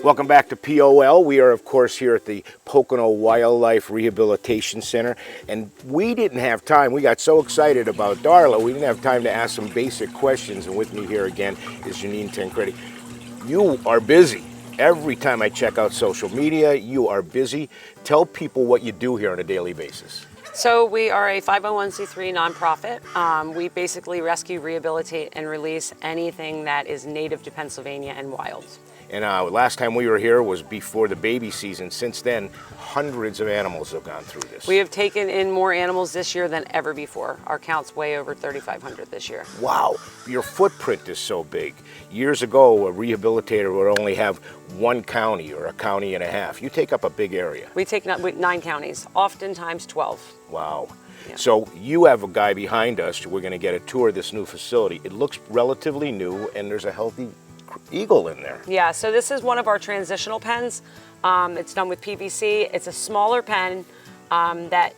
Welcome back to POL. We are, of course, here at the Pocono Wildlife Rehabilitation Center, and we didn't have time. We got so excited about Darla, we didn't have time to ask some basic questions, and with me here again is Janine Tancredi. You are busy. Every time I check out social media, you are busy. Tell people what you do here on a daily basis. So we are a 501c3 nonprofit. We basically rescue, rehabilitate, and release anything that is native to Pennsylvania and wild. And last time we were here was before the baby season. Since then, hundreds of animals have gone through this. We have taken in more animals this year than ever before. Our count's way over 3,500 this year. Wow, your footprint is so big. Years ago, a rehabilitator would only have one county or a county and a half. You take up a big area. We take 9 counties, oftentimes 12. Wow. Yeah. So you have a guy behind us. We're going to get a tour of this new facility. It looks relatively new, and there's a healthy eagle in there. Yeah, so this is one of our transitional pens. It's done with PVC. It's a smaller pen that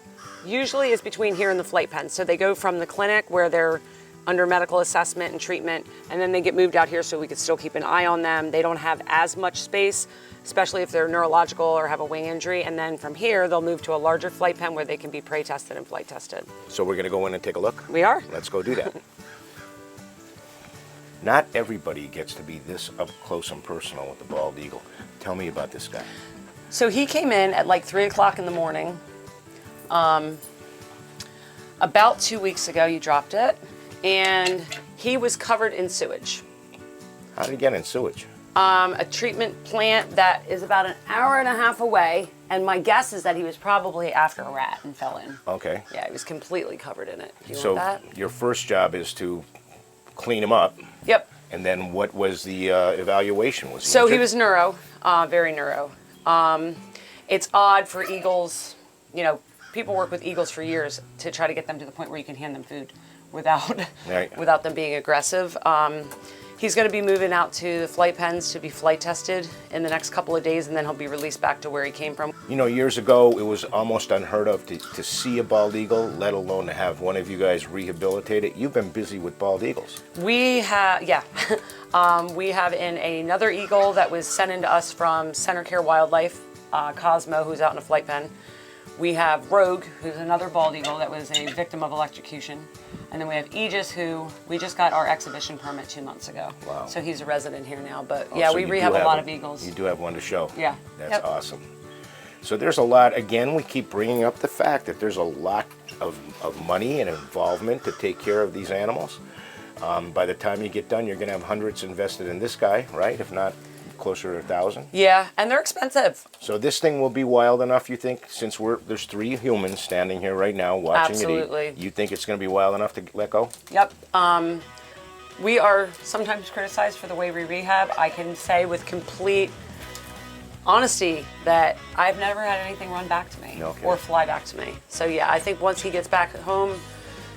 usually is between here and the flight pen. So they go from the clinic where they're under medical assessment and treatment, and then they get moved out here so we could still keep an eye on them. They don't have as much space, especially if they're neurological or have a wing injury. And then from here, they'll move to a larger flight pen where they can be prey tested and flight tested. So we're going to go in and take a look? We are. Let's go do that. Not everybody gets to be this up close and personal with the bald eagle. Tell me about this guy. So he came in at like 3 o'clock in the morning. About 2 weeks ago, you dropped it, and he was covered in sewage. How did he get in sewage? A treatment plant that is about an hour and a half away, and my guess is that he was probably after a rat and fell in. Okay. Yeah, he was completely covered in it. Do you So want that? your first job is to clean him up. Yep. And then what was the evaluation? Was he So he injured? was neuro, very neuro. It's odd for eagles, you know, people work with eagles for years to try to get them to the point where you can hand them food without, Right. without them being aggressive. He's going to be moving out to the flight pens to be flight tested in the next couple of days, and then he'll be released back to where he came from. You know, years ago, it was almost unheard of to see a bald eagle, let alone to have one of you guys rehabilitate it. You've been busy with bald eagles. We have, yeah. We have another eagle that was sent into us from Center Care Wildlife, Cosmo, who's out in a flight pen. We have Rogue, who's another bald eagle that was a victim of electrocution. And then we have Aegis, who we just got our exhibition permit 2 months ago. Wow. So he's a resident here now. But Oh, yeah, so we you rehab do a have lot of eagles. You do have one to show. Yeah. That's Yep. awesome. So there's a lot, again, we keep bringing up the fact that there's a lot of money and involvement to take care of these animals. By the time you get done, you're going to have hundreds invested in this guy, right? If not closer to 1,000. Yeah, and they're expensive. So this thing will be wild enough, you think, since there's 3 humans standing here right now watching Absolutely. it eat. You think it's going to be wild enough to let go? Yep. We are sometimes criticized for the way we rehab. I can say with complete honesty that I've never had anything run back to me Okay. or fly back to me. So yeah, I think once he gets back at home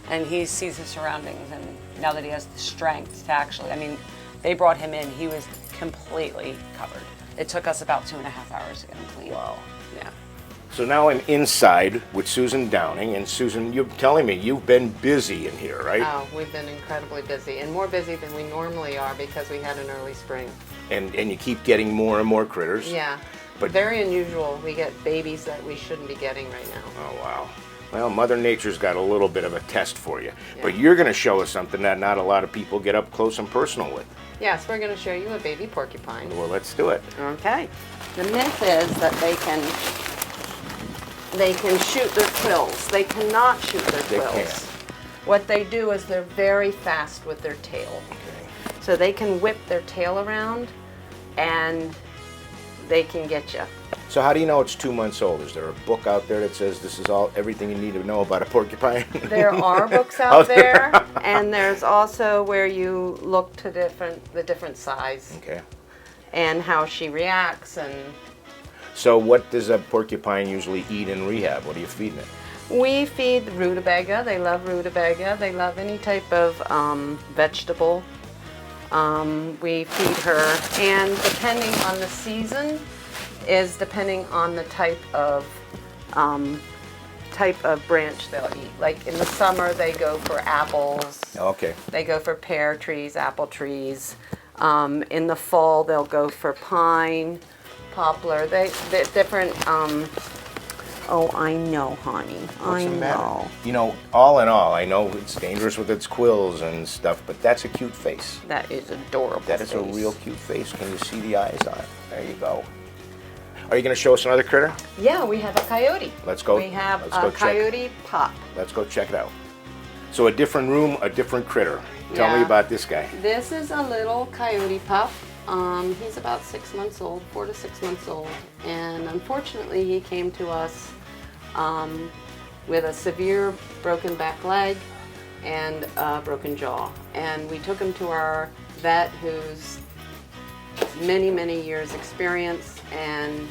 and he sees his surroundings, and now that he has the strength to actually, I mean, they brought him in, he was completely covered. It took us about 2.5 hours to get him clean. Wow. Yeah. So now I'm inside with Susan Downing, and Susan, you're telling me you've been busy in here, right? Oh, we've been incredibly busy, and more busy than we normally are because we had an early spring. And you keep getting more and more critters. Yeah, But- very unusual. We get babies that we shouldn't be getting right now. Oh, wow. Well, Mother Nature's got a little bit of a test for you. Yeah. But you're going to show us something that not a lot of people get up close and personal with. Yes, we're going to show you a baby porcupine. Well, let's do it. Okay. The myth is that they can shoot their quills. They cannot shoot their They quills. can't. What they do is they're very fast with their tail. Okay. So they can whip their tail around and they can get you. So how do you know it's 2 months old? Is there a book out there that says this is everything you need to know about a porcupine? There are books out there, and there's also where you look to the different size Okay. and how she reacts. And So what does a porcupine usually eat in rehab? What are you feeding it? we feed rutabaga. They love rutabaga. They love any type of vegetable. We feed her, and depending on the season, is depending on the type of branch they'll eat. Like in the summer, they go for apples. Okay. They go for pear trees, apple trees. In the fall, they'll go for pine. poplar. They're different. Oh, I know, honey. What's I the matter? know. You know, all in all, I know it's dangerous with its quills and stuff, but that's a cute face. That is adorable. That is a face. real cute face. Can you see the eyes on it? There you go. Are you going to show us another critter? Yeah, we have a coyote. Let's go. We have Let's go a check. coyote pup. Let's go check it out. So a different room, a different critter. Tell me Yeah. about this guy. This is a little coyote pup. He's about 6 months old, 4 to 6 months old, and unfortunately he came to us with a severe broken back leg and a broken jaw. And we took him to our vet who's many years experience, and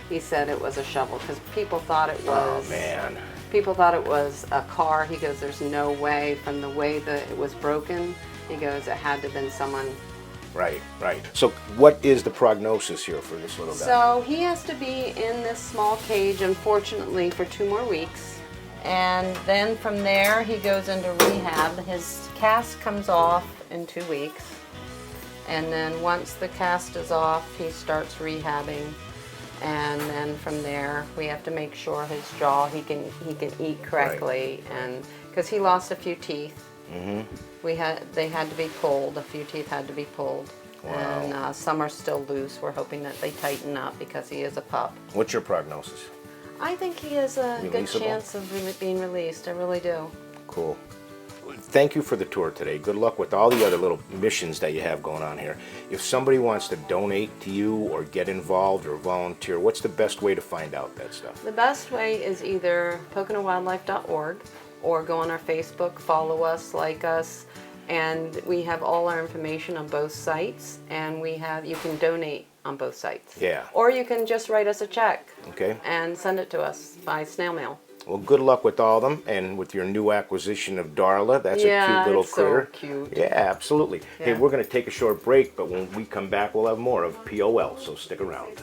he said it was a shovel because people thought it was. Oh man. People thought it was a car. He goes, there's no way from the way that it was broken. He goes, it had to have been someone. Right, right. So what is the prognosis here for this little guy? So he has to be in this small cage, unfortunately, for 2 more weeks. And then from there, he goes into rehab. His cast comes off in 2 weeks. And then once the cast is off, he starts rehabbing. And then from there, we have to make sure his jaw, he can eat correctly. And because he lost a few teeth. They had to be pulled. A few teeth had to be pulled. Wow. And some are still loose. We're hoping that they tighten up because he is a pup. What's your prognosis? I think he has a good Releasable? chance of being released. I really do. Cool. Thank you for the tour today. Good luck with all the other little missions that you have going on here. If somebody wants to donate to you or get involved or volunteer, what's the best way to find out that stuff? The best way is either PoconoWildlife.org or go on our Facebook, follow us, like us, and we have all our information on both sites, and you can donate on both sites. Yeah. Or you can just write us a check. Okay. And send it to us by snail mail. Well, good luck with all of them, and with your new acquisition of Darla. That's a cute little it's critter. so cute. Yeah, absolutely. Hey, Yeah. we're going to take a short break, but when we come back, we'll have more of POL, so stick around.